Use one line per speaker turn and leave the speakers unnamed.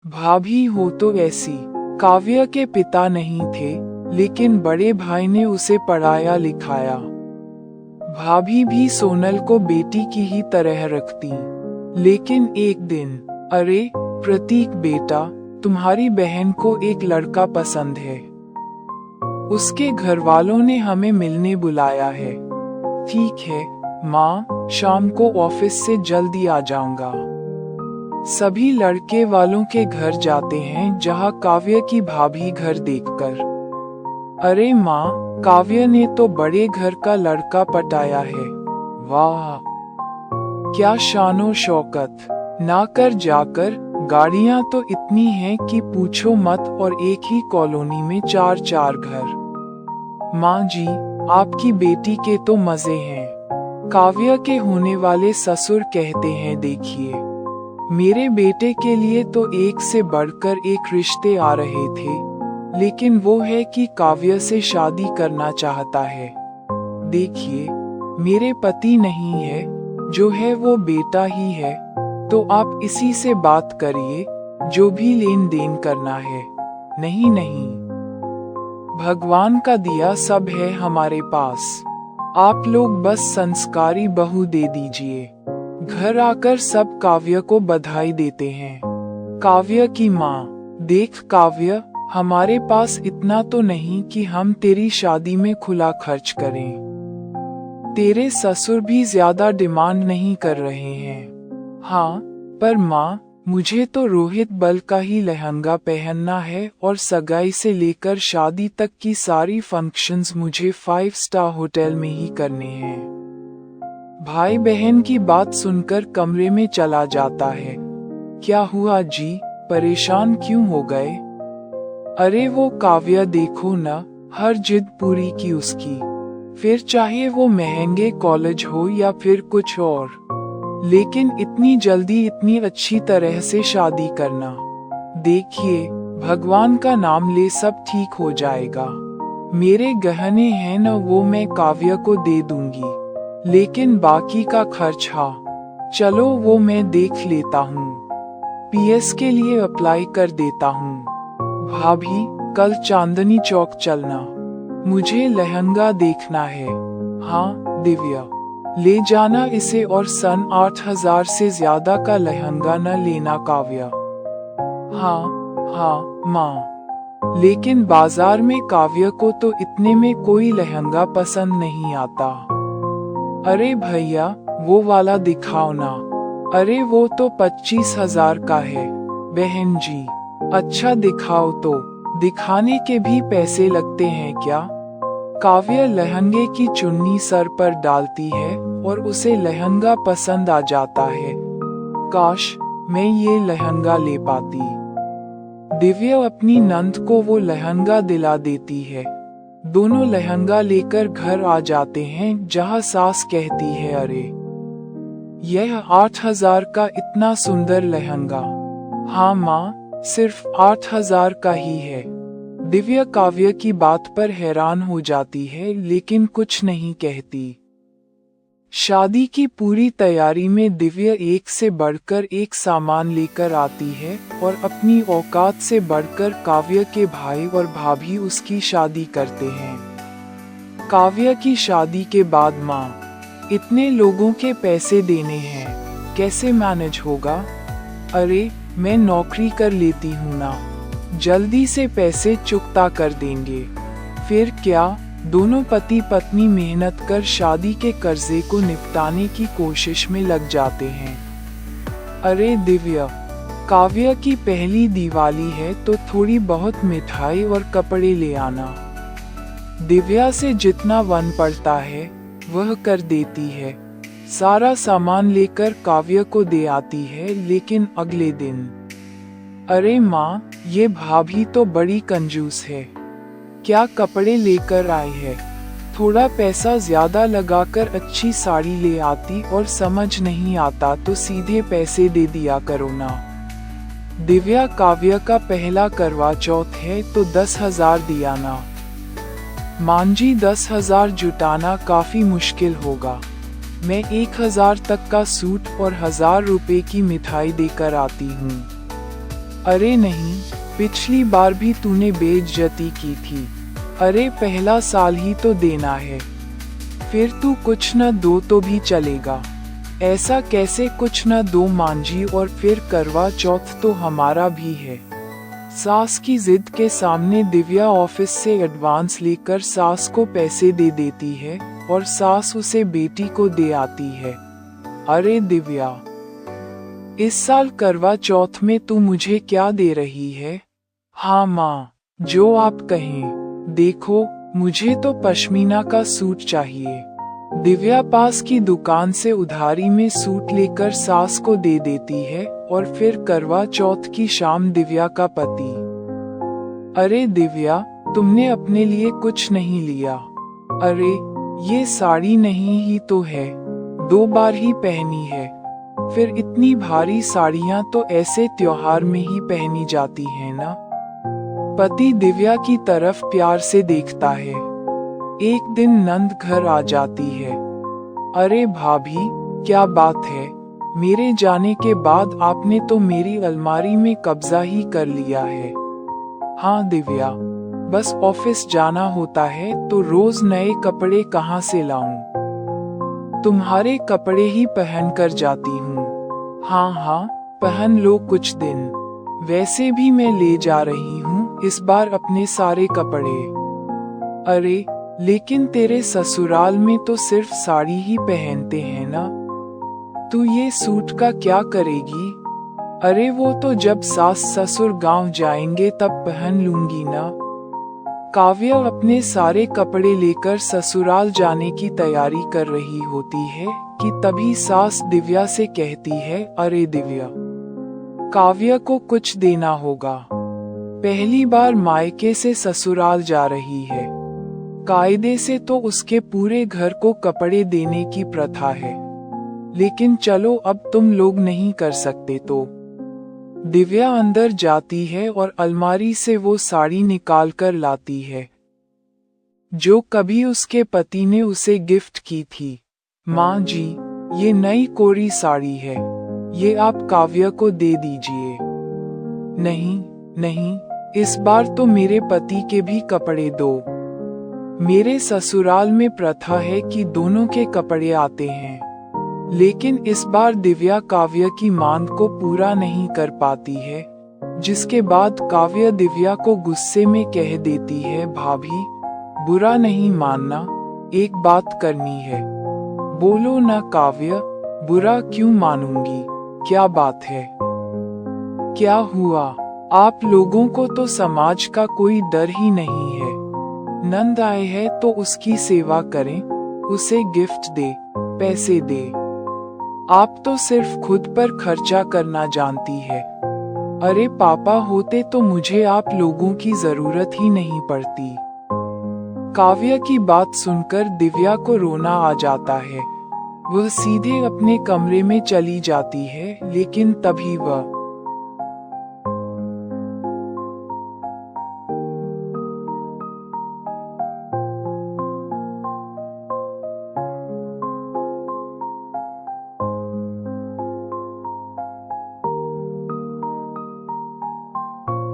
भाभी हो तो ऐसी। काव्य के पिता नहीं थे, लेकिन बड़े भाई ने उसे पढ़ाया लिखाया। भाभी भी सोनल को बेटी की ही तरह रखती। लेकिन एक दिन, अरे प्रतीक बेटा, तुम्हारी बहन को एक लड़का पसंद है। उसके घर वालों ने हमें मिलने बुलाया है। ठीक है माँ, शाम को ऑफिस से जल्दी आ जाऊंगा। सभी लड़के वालों के घर जाते हैं, जहाँ काव्य की भाभी घर देखकर, अरे माँ, काव्य ने तो बड़े घर का लड़का पटाया है। वाह क्या शानो शौकत। ना कर जाकर गाड़ियां तो इतनी हैं कि पूछो मत, और एक ही कॉलोनी में 4-4 घर। माँ जी, आपकी बेटी के तो मजे हैं। काव्य के होने वाले ससुर कहते हैं, देखिए मेरे बेटे के लिए तो एक से बढ़कर एक रिश्ते आ रहे थे, लेकिन वो है कि काव्य से शादी करना चाहता है। देखिए मेरे पति नहीं है, जो है वो बेटा ही है, तो आप इसी से बात करिए, जो भी लेन देन करना है। नहीं नहीं, भगवान का दिया सब है हमारे पास, आप लोग बस संस्कारी बहू दे दीजिए। घर आकर सब काव्य को बधाई देते हैं। काव्य की माँ, देख काव्य, हमारे पास इतना तो नहीं कि हम तेरी शादी में खुला खर्च करें। तेरे ससुर भी ज्यादा डिमांड नहीं कर रहे हैं। हाँ, पर माँ, मुझे तो रोहित बल का ही लहंगा पहनना है, और सगाई से लेकर शादी तक की सारी फंक्शंस मुझे 5 स्टार होटल में ही करने हैं। भाई बहन की बात सुनकर कमरे में चला जाता है। क्या हुआ जी, परेशान क्यों हो गए? अरे वो काव्य देखो ना, हर जिद पूरी की उसकी, फिर चाहे वो महंगे कॉलेज हो या फिर कुछ और, लेकिन इतनी जल्दी इतनी अच्छी तरह से शादी करना। देखिए भगवान का नाम ले, सब ठीक हो जाएगा। मेरे गहने हैं न, वो मैं काव्य को दे दूंगी, लेकिन बाकी का खर्च, हाँ चलो वो मैं देख लेता हूँ। पीएस के लिए अप्लाई कर देता हूँ। भाभी, कल चांदनी चौक चलना, मुझे लहंगा देखना है। हाँ दिव्या, ले जाना इसे, और सन 8000 से ज्यादा का लहंगा न लेना काव्या। हाँ हाँ माँ, लेकिन बाजार में काव्य को तो इतने में कोई लहंगा पसंद नहीं आता। अरे भैया, वो वाला दिखाओ ना। अरे वो तो 25,000 का है। बहन जी, अच्छा दिखाओ तो। दिखाने के भी पैसे लगते हैं क्या? काव्य लहंगे की चुन्नी सर पर डालती है, और उसे लहंगा पसंद आ जाता है। काश मैं ये लहंगा ले पाती। दिव्या अपनी नंद को वो लहंगा दिला देती है। दोनों लहंगा लेकर घर आ जाते हैं, जहाँ सास कहती है, अरे यह 8000 का इतना सुंदर लहंगा। हाँ माँ, सिर्फ 8000 का ही है। दिव्या काव्य की बात पर हैरान हो जाती है, लेकिन कुछ नहीं कहती। शादी की पूरी तैयारी में दिव्या एक से बढ़कर एक सामान लेकर आती है, और अपनी औकात से बढ़कर काव्य के भाई और भाभी उसकी शादी करते हैं। काव्य की शादी के बाद माँ, इतने लोगों के पैसे देने हैं, कैसे मैनेज होगा? अरे मैं नौकरी कर लेती हूँ ना, जल्दी से पैसे चुकता कर देंगे। फिर क्या, दोनों पति पत्नी मेहनत कर शादी के कर्जे को निपटाने की कोशिश में लग जाते हैं। अरे दिव्या, काव्य की पहली दिवाली है, तो थोड़ी बहुत मिठाई और कपड़े ले आना। दिव्या से जितना वन पड़ता है वह कर देती है। सारा सामान लेकर काव्य को दे आती है, लेकिन अगले दिन, अरे माँ, ये भाभी तो बड़ी कंजूस है। क्या कपड़े लेकर आई है? थोड़ा पैसा ज्यादा लगाकर अच्छी साड़ी ले आती, और समझ नहीं आता तो सीधे पैसे दे दिया करो ना। दिव्या, काव्य का पहला करवा चौथ है, तो 10,000 दिया ना। मांझी, 10,000 जुटाना काफी मुश्किल होगा। मैं 1,000 तक का सूट और 1,000 रुपए की मिठाई देकर आती हूँ। अरे नहीं, पिछली बार भी तूने बेइज्जती की थी। अरे पहला साल ही तो देना है, फिर तू कुछ न दो तो भी चलेगा। ऐसा कैसे कुछ न दो मांझी, और फिर करवा चौथ तो हमारा भी है। सास की जिद के सामने दिव्या ऑफिस से एडवांस लेकर सास को पैसे दे देती है और सास उसे बेटी को दे आती है। अरे दिव्या, इस साल करवा चौथ में तू मुझे क्या दे रही है? हाँ माँ, जो आप कहें। देखो, मुझे तो पश्मीना का सूट चाहिए। दिव्या पास की दुकान से उधारी में सूट लेकर सास को दे देती है और फिर करवा चौथ की शाम दिव्या का पति। अरे दिव्या, तुमने अपने लिए कुछ नहीं लिया। अरे, ये साड़ी नहीं ही तो है, 2 बार ही पहनी है। फिर इतनी भारी साड़ियाँ तो ऐसे त्योहार में ही पहनी जाती है ना। पति दिव्या की तरफ प्यार से देखता है। एक दिन नंद घर आ जाती है। अरे भाभी, क्या बात है? मेरे जाने के बाद आपने तो मेरी अलमारी में कब्जा ही कर लिया है। हाँ दिव्या, बस ऑफिस जाना होता है तो रोज नए कपड़े कहाँ से लाऊं? तुम्हारे कपड़े ही पहन कर जाती हूँ। हाँ हाँ, पहन लो कुछ दिन। वैसे भी मैं ले जा रही हूँ इस बार अपने सारे कपड़े। अरे, लेकिन तेरे ससुराल में तो सिर्फ साड़ी ही पहनते हैं ना। तू ये सूट का क्या करेगी? अरे वो तो जब सास ससुर गांव जाएंगे तब पहन लूंगी ना। काव्या अपने सारे कपड़े लेकर ससुराल जाने की तैयारी कर रही होती है कि तभी सास दिव्या से कहती है, अरे दिव्या, काव्या को कुछ देना होगा। पहली बार मायके से ससुराल जा रही है। कायदे से तो उसके पूरे घर को कपड़े देने की प्रथा है, लेकिन चलो अब तुम लोग नहीं कर सकते तो। दिव्या अंदर जाती है और अलमारी से वो साड़ी निकाल कर लाती है जो कभी उसके पति ने उसे गिफ्ट की थी। माँ जी, ये नई कोरी साड़ी है, ये आप काव्या को दे दीजिए। नहीं नहीं, इस बार तो मेरे पति के भी कपड़े दो। मेरे ससुराल में प्रथा है कि दोनों के कपड़े आते हैं, लेकिन इस बार दिव्या काव्या की मांग को पूरा नहीं कर पाती है, जिसके बाद काव्या दिव्या को गुस्से में कह देती है, भाभी, बुरा नहीं मानना, एक बात करनी है। बोलो ना काव्या, बुरा क्यों मानूंगी, क्या बात है? क्या हुआ? आप लोगों को तो समाज का कोई डर ही नहीं है। नंद आए है तो उसकी सेवा करें, उसे गिफ्ट दे, पैसे दे। आप तो सिर्फ खुद पर खर्चा करना जानती है। अरे पापा होते तो मुझे आप लोगों की जरूरत ही नहीं पड़ती। काव्या की बात सुनकर दिव्या को रोना आ जाता है। वह सीधे अपने कमरे में चली जाती है, लेकिन तभी वह